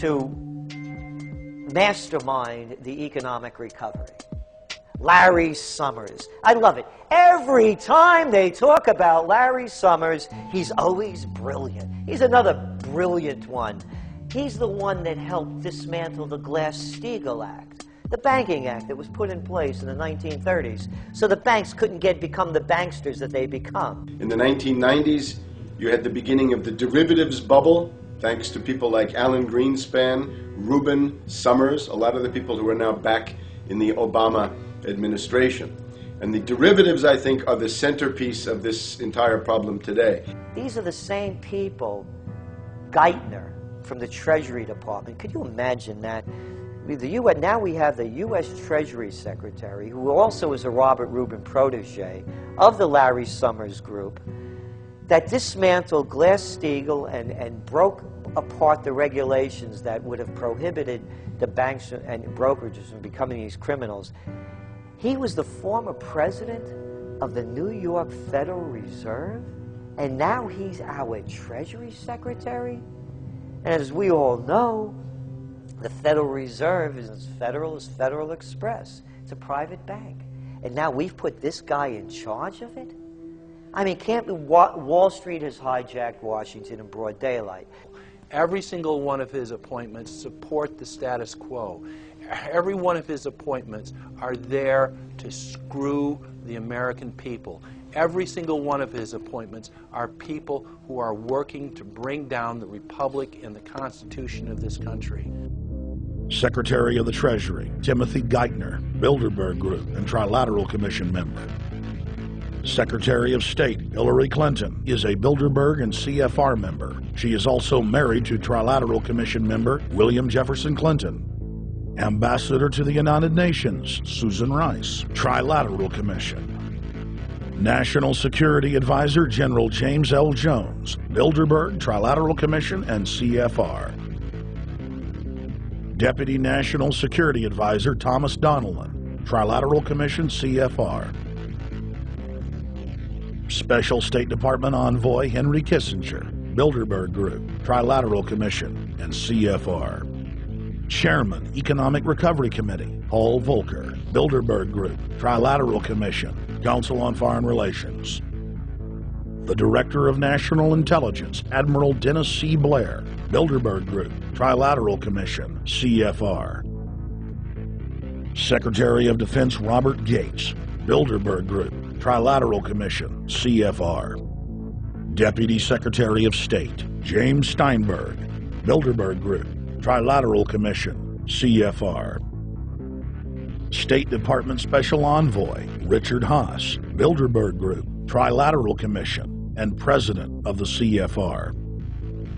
to mastermind the economic recovery. Larry Summers. I love it. Every time they talk about Larry Summers, he's always brilliant. He's another brilliant one. He's the one that helped dismantle the Glass-Steagall Act, the banking act that was put in place in the 1930s, so the banks couldn't become the banksters that they become. In the 1990s, you had the beginning of the derivatives bubble, thanks to people like Alan Greenspan, Rubin, Summers, a lot of the people who are now back in the Obama administration. And the derivatives, I think, are the centerpiece of this entire problem today. These are the same people, Geithner from the Treasury Department. Could you imagine that? Now we have the U.S. Treasury Secretary, who also is a Robert Rubin protege of the Larry Summers group, that dismantled Glass-Steagall and broke apart the regulations that would have prohibited the banks and brokerages from becoming these criminals. He was the former president of the New York Federal Reserve, and now he's our Treasury Secretary. And as we all know, the Federal Reserve is as federal as Federal Express. It's a private bank. And now we've put this guy in charge of it? I mean, Wall Street has hijacked Washington in broad daylight. Every single one of his appointments support the status quo. Every one of his appointments are there to screw the American people. Every single one of his appointments are people who are working to bring down the Republic and the Constitution of this country. Secretary of the Treasury, Timothy Geithner, Bilderberg Group and Trilateral Commission member. Secretary of State, Hillary Clinton, is a Bilderberg and CFR member. She is also married to Trilateral Commission member William Jefferson Clinton. Ambassador to the United Nations, Susan Rice, Trilateral Commission. National Security Advisor General James L. Jones, Bilderberg, Trilateral Commission, and CFR. Deputy National Security Advisor Thomas Donilon, Trilateral Commission, CFR. Special State Department Envoy Henry Kissinger, Bilderberg Group, Trilateral Commission, and CFR. Chairman, Economic Recovery Committee, Paul Volcker, Bilderberg Group, Trilateral Commission, Council on Foreign Relations. The Director of National Intelligence, Admiral Dennis C. Blair, Bilderberg Group, Trilateral Commission, CFR. Secretary of Defense Robert Gates, Bilderberg Group, Trilateral Commission, CFR. Deputy Secretary of State James Steinberg, Bilderberg Group, Trilateral Commission, CFR. State Department Special Envoy Richard Haas, Bilderberg Group, Trilateral Commission, and President of the CFR.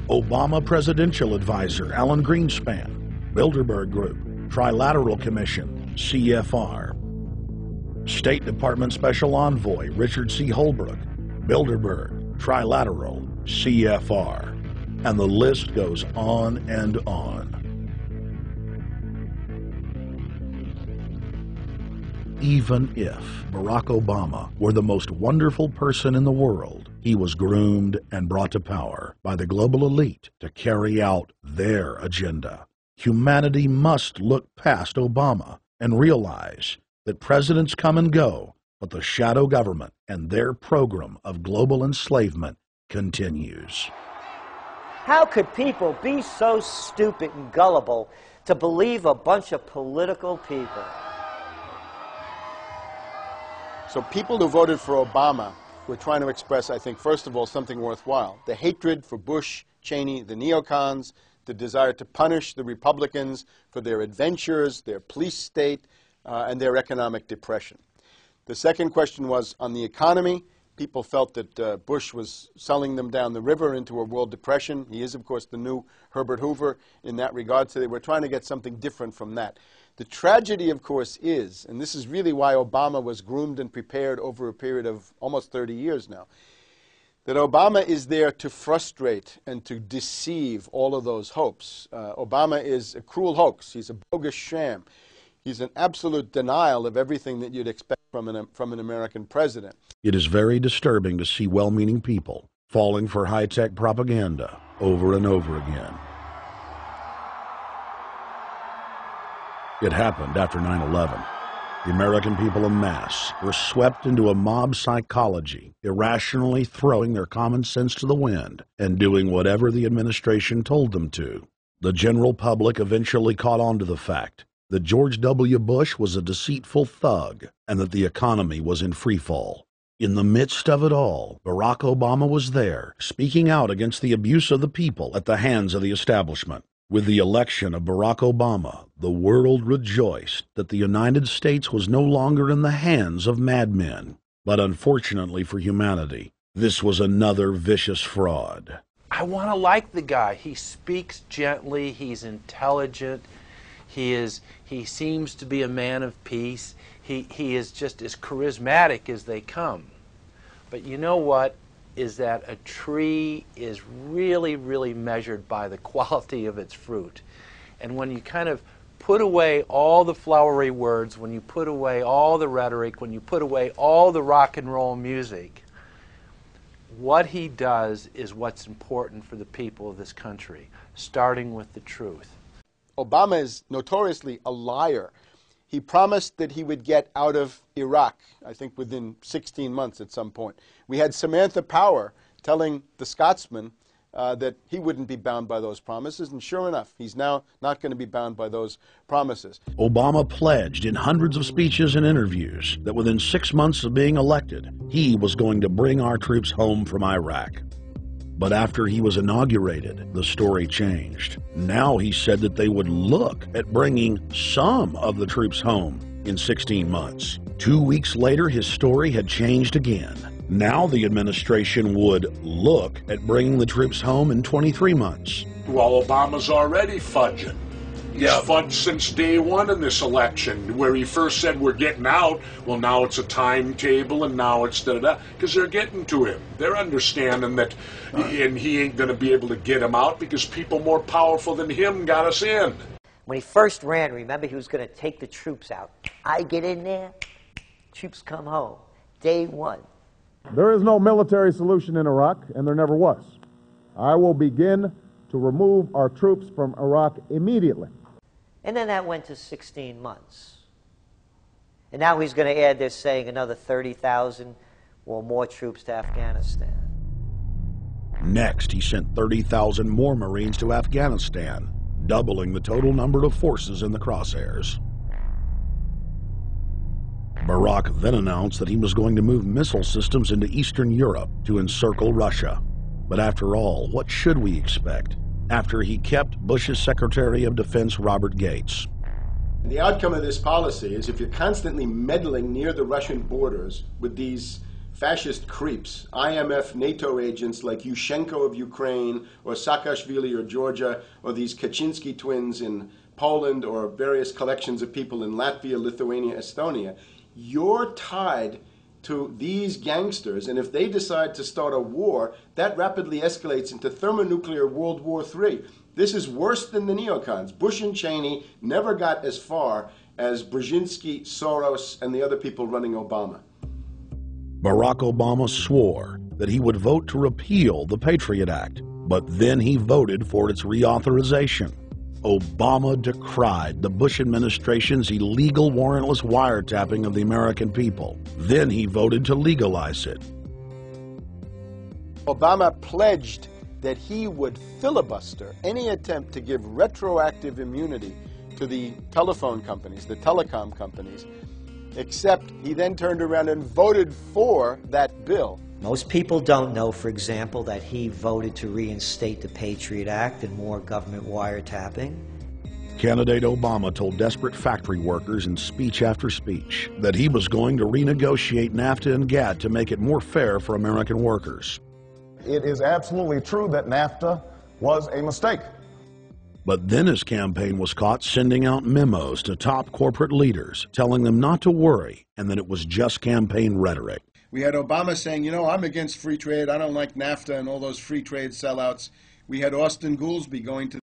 Obama Presidential Advisor Alan Greenspan, Bilderberg Group, Trilateral Commission, CFR. State Department Special Envoy Richard C. Holbrooke, Bilderberg, Trilateral, CFR. And the list goes on and on. Even if Barack Obama were the most wonderful person in the world, he was groomed and brought to power by the global elite to carry out their agenda. Humanity must look past Obama and realize that presidents come and go, but the shadow government and their program of global enslavement continues. How could people be so stupid and gullible to believe a bunch of political people? So people who voted for Obama were trying to express, I think, first of all, something worthwhile. The hatred for Bush, Cheney, the neocons, the desire to punish the Republicans for their adventures, their police state, and their economic depression. The second question was on the economy. People felt that Bush was selling them down the river into a world depression. He is, of course, the new Herbert Hoover in that regard, so they were trying to get something different from that. The tragedy, of course, is, and this is really why Obama was groomed and prepared over a period of almost 30 years now, that Obama is there to frustrate and to deceive all of those hopes. Obama is a cruel hoax. He's a bogus sham. He's an absolute denial of everything that you'd expect from an American president. It is very disturbing to see well-meaning people falling for high-tech propaganda over and over again. It happened after 9/11. The American people en masse were swept into a mob psychology, irrationally throwing their common sense to the wind and doing whatever the administration told them to. The general public eventually caught on to the fact that George W. Bush was a deceitful thug and that the economy was in freefall. In the midst of it all, Barack Obama was there, speaking out against the abuse of the people at the hands of the establishment. With the election of Barack Obama, the world rejoiced that the United States was no longer in the hands of madmen. But unfortunately for humanity, this was another vicious fraud. I want to like the guy. He speaks gently, he's intelligent, he seems to be a man of peace, he is just as charismatic as they come. But you know what? Is that a tree is really, really measured by the quality of its fruit. And when you kind of put away all the flowery words, when you put away all the rhetoric, when you put away all the rock and roll music, what he does is what's important for the people of this country, starting with the truth. Obama is notoriously a liar. He promised that he would get out of Iraq, I think within 16 months at some point. We had Samantha Power telling the Scotsman that he wouldn't be bound by those promises, and sure enough, he's now not going to be bound by those promises. Obama pledged in hundreds of speeches and interviews that within 6 months of being elected, he was going to bring our troops home from Iraq. But after he was inaugurated, the story changed. Now he said that they would look at bringing some of the troops home in 16 months. 2 weeks later, his story had changed again. Now the administration would look at bringing the troops home in 23 months. Well, Obama's already fudging. He's fudged since day one in this election, where he first said we're getting out. Well, now it's a timetable, and now it's da-da-da, because they're getting to him. They're understanding that, and he ain't going to be able to get him out because people more powerful than him got us in. When he first ran, remember, he was going to take the troops out. I get in there, troops come home. Day one. There is no military solution in Iraq, and there never was. I will begin to remove our troops from Iraq immediately. And then that went to 16 months. And now he's going to add, they're saying, another 30,000 or more troops to Afghanistan. Next, he sent 30,000 more Marines to Afghanistan, doubling the total number of forces in the crosshairs. Barack then announced that he was going to move missile systems into Eastern Europe to encircle Russia. But after all, what should we expect after he kept Bush's Secretary of Defense, Robert Gates? The outcome of this policy is if you're constantly meddling near the Russian borders with these fascist creeps, IMF, NATO agents like Yushchenko of Ukraine, or Saakashvili or Georgia, or these Kaczynski twins in Poland, or various collections of people in Latvia, Lithuania, Estonia, you're tied to these gangsters, and if they decide to start a war, that rapidly escalates into thermonuclear World War III. This is worse than the neocons. Bush and Cheney never got as far as Brzezinski, Soros, and the other people running Obama. Barack Obama swore that he would vote to repeal the Patriot Act, but then he voted for its reauthorization. Obama decried the Bush administration's illegal warrantless wiretapping of the American people. Then he voted to legalize it. Obama pledged that he would filibuster any attempt to give retroactive immunity to the telephone companies, the telecom companies, except he then turned around and voted for that bill. Most people don't know, for example, that he voted to reinstate the Patriot Act and more government wiretapping. Candidate Obama told desperate factory workers in speech after speech that he was going to renegotiate NAFTA and GATT to make it more fair for American workers. It is absolutely true that NAFTA was a mistake. But then his campaign was caught sending out memos to top corporate leaders, telling them not to worry and that it was just campaign rhetoric. We had Obama saying, you know, I'm against free trade. I don't like NAFTA and all those free trade sellouts. We had Austin Goolsbee going to